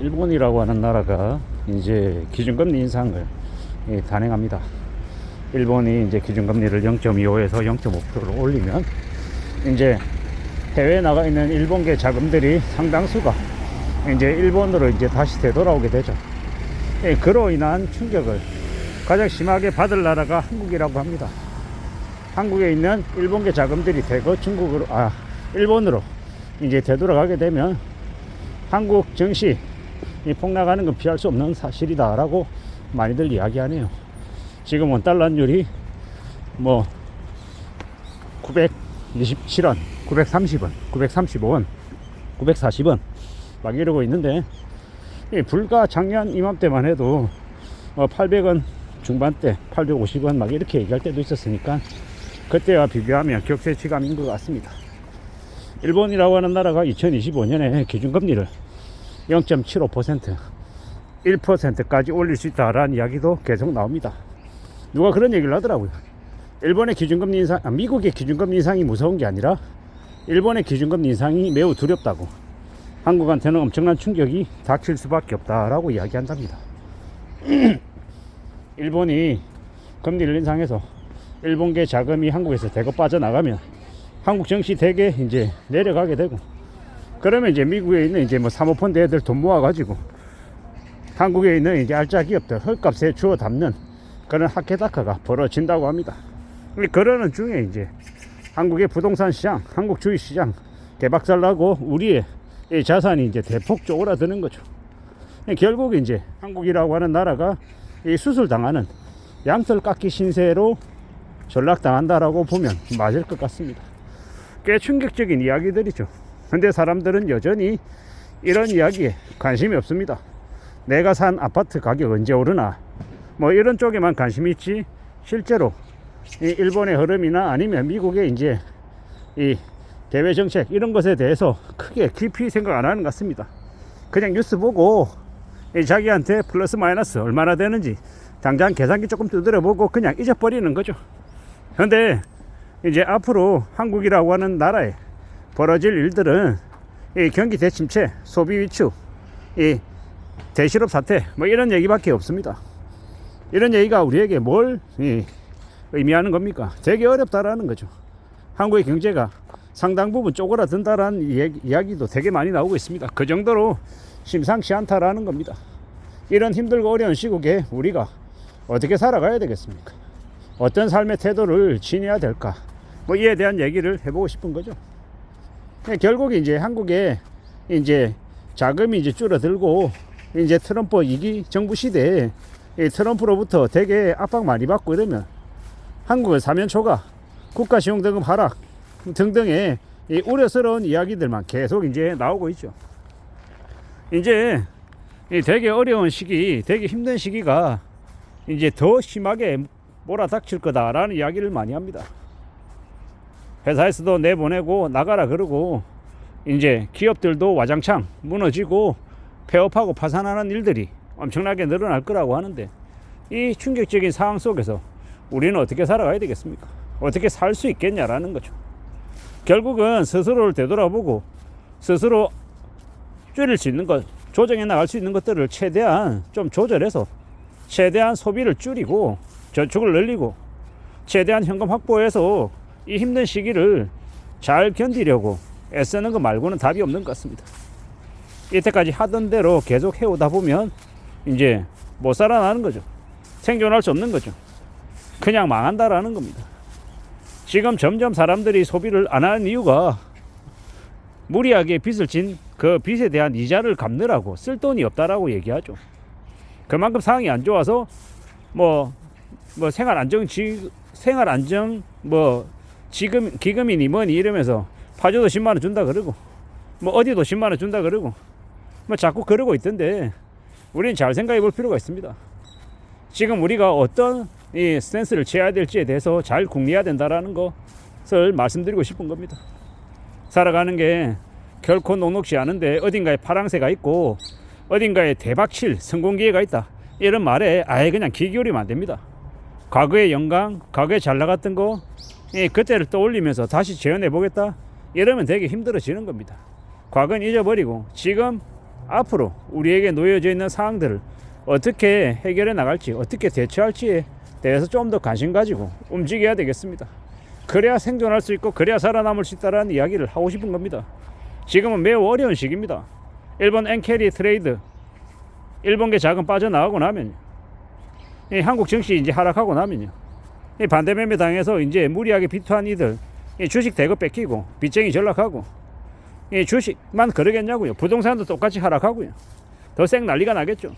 일본이라고 하는 나라가 이제 기준금리 인상을 단행합니다. 일본이 이제 기준금리를 0.25에서 0.5%로 올리면 이제 해외에 나가 있는 일본계 자금들이 상당수가 이제 일본으로 이제 다시 되돌아오게 되죠. 그로 인한 충격을 가장 심하게 받을 나라가 한국이라고 합니다. 한국에 있는 일본계 자금들이 대거 일본으로 이제 되돌아가게 되면 한국 증시 폭락하는 건 피할 수 없는 사실이다라고 많이들 이야기하네요. 지금 원달러율이 뭐 927원, 930원, 935원, 940원 막 이러고 있는데, 불과 작년 이맘때만 해도 800원 중반대, 850원 막 이렇게 얘기할 때도 있었으니까 그때와 비교하면 격세지감인 것 같습니다. 일본이라고 하는 나라가 2025년에 기준금리를 0.75%, 1%까지 올릴 수 있다라는 이야기도 계속 나옵니다. 누가 그런 얘기를 하더라고요. 일본의 기준금리 인상, 미국의 기준금리 인상이 무서운 게 아니라 일본의 기준금리 인상이 매우 두렵다고, 한국한테는 엄청난 충격이 닥칠 수밖에 없다라고 이야기한답니다. 일본이 금리를 인상해서 일본계 자금이 한국에서 대거 빠져나가면 한국 증시 대개 이제 내려가게 되고, 그러면 이제 미국에 있는 이제 뭐 사모펀드 애들 돈 모아가지고 한국에 있는 이제 알짜 기업들 헐값에 주워 담는 그런 하케다카가 벌어진다고 합니다. 그러는 중에 이제 한국의 부동산 시장, 한국 주식 시장 개박살나고 우리의 이 자산이 이제 대폭 쪼그라드는 거죠. 결국 이제 한국이라고 하는 나라가 이 수술당하는 양털깎이 신세로 전락당한다라고 보면 맞을 것 같습니다. 꽤 충격적인 이야기들이죠. 근데 사람들은 여전히 이런 이야기에 관심이 없습니다. 내가 산 아파트 가격 언제 오르나 뭐 이런 쪽에만 관심이 있지, 실제로 이 일본의 흐름이나 아니면 미국의 이제 이 대외 정책 이런 것에 대해서 크게 깊이 생각 안 하는 것 같습니다. 그냥 뉴스 보고 자기한테 플러스 마이너스 얼마나 되는지 당장 계산기 조금 두드려 보고 그냥 잊어버리는 거죠. 그런데 이제 앞으로 한국이라고 하는 나라에 벌어질 일들은 이 경기 대침체, 소비 위축, 이 대실업 사태 뭐 이런 얘기밖에 없습니다. 이런 얘기가 우리에게 뭘 의미하는 겁니까? 되게 어렵다라는 거죠. 한국의 경제가 상당 부분 쪼그라든다라는 이야기도 되게 많이 나오고 있습니다. 그 정도로 심상치 않다라는 겁니다. 이런 힘들고 어려운 시국에 우리가 어떻게 살아가야 되겠습니까? 어떤 삶의 태도를 지녀야 될까? 뭐 이에 대한 얘기를 해보고 싶은 거죠. 결국 이제 한국에 이제 자금이 이제 줄어들고 이제 트럼프 2기 정부 시대에 트럼프로부터 되게 압박 많이 받고 이러면 한국은 사면초가, 국가시용등급 하락 등등의 우려스러운 이야기들만 계속 이제 나오고 있죠. 이제 되게 어려운 시기, 되게 힘든 시기가 이제 더 심하게 몰아닥칠 거다라는 이야기를 많이 합니다. 회사에서도 내보내고 나가라 그러고 이제 기업들도 와장창 무너지고 폐업하고 파산하는 일들이 엄청나게 늘어날 거라고 하는데, 이 충격적인 상황 속에서 우리는 어떻게 살아가야 되겠습니까? 어떻게 살 수 있겠냐라는 거죠. 결국은 스스로를 되돌아보고 스스로 줄일 수 있는 것, 조정해 나갈 수 있는 것들을 최대한 좀 조절해서 최대한 소비를 줄이고 저축을 늘리고 최대한 현금 확보해서 이 힘든 시기를 잘 견디려고 애쓰는 것 말고는 답이 없는 것 같습니다. 이때까지 하던 대로 계속 해오다 보면 이제 못 살아나는 거죠. 생존할 수 없는 거죠. 그냥 망한다라는 겁니다. 지금 점점 사람들이 소비를 안 하는 이유가 무리하게 빚을 진 그 빚에 대한 이자를 갚느라고 쓸 돈이 없다라고 얘기하죠. 그만큼 상황이 안 좋아서 뭐 생활 안정 지금 기금이니 뭐니 이러면서 파주도 10만 원 준다 그러고 뭐 어디도 10만 원 준다 그러고 뭐 자꾸 그러고 있던데, 우리는 잘 생각해 볼 필요가 있습니다. 지금 우리가 어떤 이 스탠스를 취해야 될지에 대해서 잘 궁리해야 된다라는 것을 말씀드리고 싶은 겁니다. 살아가는 게 결코 녹록지 않은데 어딘가에 파랑새가 있고 어딘가에 대박칠 성공 기회가 있다, 이런 말에 아예 그냥 귀 기울이면 안 됩니다. 과거의 영광, 과거에 잘 나갔던 거 그때를 떠올리면서 다시 재현해 보겠다 이러면 되게 힘들어지는 겁니다. 과거는 잊어버리고 지금 앞으로 우리에게 놓여져 있는 사항들을 어떻게 해결해 나갈지, 어떻게 대처할지에 대해서 좀 더 관심 가지고 움직여야 되겠습니다. 그래야 생존할 수 있고 그래야 살아남을 수 있다는 이야기를 하고 싶은 겁니다. 지금은 매우 어려운 시기입니다. 일본 엔캐리 트레이드, 일본계 자금 빠져나가고 나면, 이 한국 증시 이제 하락하고 나면요, 이 반대매매 당해서 이제 무리하게 비투한 이들, 이 주식 대거 뺏기고 빚쟁이 전락하고, 이 주식만 그러겠냐고요. 부동산도 똑같이 하락하고요. 더 쌩 난리가 나겠죠.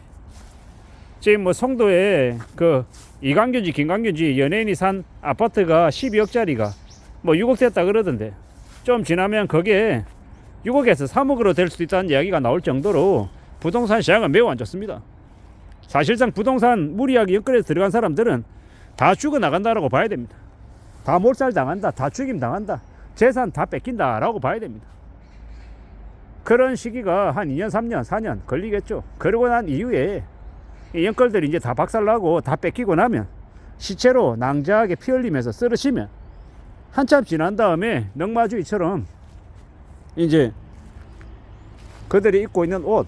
지금 뭐 송도에 그 이강균지 김강균지 연예인이 산 아파트가 12억짜리가 뭐 6억 됐다 그러던데, 좀 지나면 그게 6억에서 3억으로 될 수도 있다는 이야기가 나올 정도로 부동산 시장은 매우 안 좋습니다. 사실상 부동산 무리하게 연끌해서 들어간 사람들은 다 죽어나간다라고 봐야 됩니다. 다 몰살당한다, 다 죽임 당한다, 재산 다 뺏긴다라고 봐야 됩니다. 그런 시기가 한 2년 3년 4년 걸리겠죠. 그러고 난 이후에 이 연끌들이 이제 다 박살나고 다 뺏기고 나면 시체로 낭자하게 피 흘리면서 쓰러지면 한참 지난 다음에 넝마주이처럼 이제 그들이 입고 있는 옷,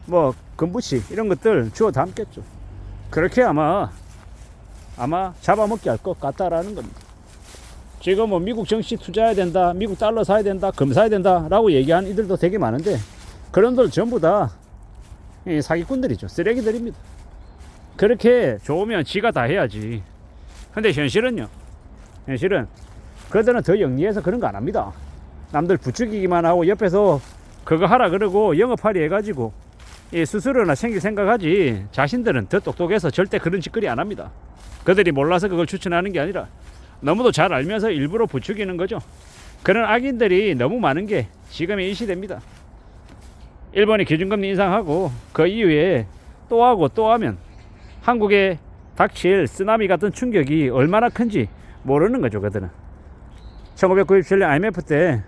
뭐 금부치 이런 것들 주워 담겠죠. 그렇게 아마 잡아먹게 할 것 같다라는 겁니다. 지금 뭐 미국 정시 투자해야 된다, 미국 달러 사야 된다, 금 사야 된다 라고 얘기하는 이들도 되게 많은데, 그런 들 전부 다 사기꾼들이죠. 쓰레기들입니다. 그렇게 좋으면 지가 다 해야지. 근데 현실은 그들은 더 영리해서 그런 거 안 합니다. 남들 부추기기만 하고 옆에서 그거 하라 그러고 영업하리 해가지고 수수료나 챙길 생각하지, 자신들은 더 똑똑해서 절대 그런 짓거리 안 합니다. 그들이 몰라서 그걸 추천하는 게 아니라 너무도 잘 알면서 일부러 부추기는 거죠. 그런 악인들이 너무 많은 게 지금의 이 시대입니다. 일본이 기준금리 인상하고 그 이후에 또 하고 또 하면 한국에 닥칠 쓰나미 같은 충격이 얼마나 큰지 모르는 거죠. 그들은 1997년 IMF 때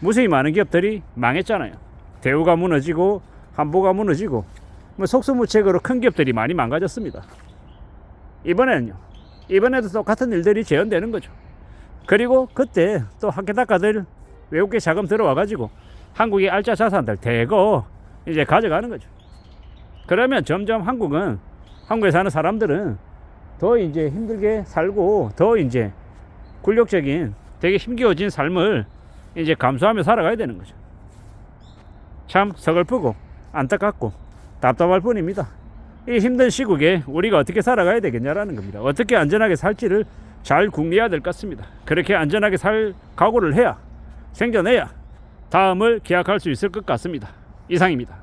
무수히 많은 기업들이 망했잖아요. 대우가 무너지고 한보가 무너지고 뭐 속수무책으로 큰 기업들이 많이 망가졌습니다. 이번에도 똑같은 일들이 재현되는 거죠. 그리고 그때 또 한개닥가들 외국계 자금 들어와가지고 한국의 알짜 자산들 대거 이제 가져가는 거죠. 그러면 점점 한국에 사는 사람들은 더 이제 힘들게 살고 더 이제 굴욕적인 되게 힘겨워진 삶을 이제 감수하며 살아가야 되는 거죠. 참 서글프고 안타깝고 답답할 뿐입니다. 이 힘든 시국에 우리가 어떻게 살아가야 되겠냐라는 겁니다. 어떻게 안전하게 살지를 잘 궁리해야 될 것 같습니다. 그렇게 안전하게 살 각오를 해야, 생겨내야 다음을 기약할 수 있을 것 같습니다. 이상입니다.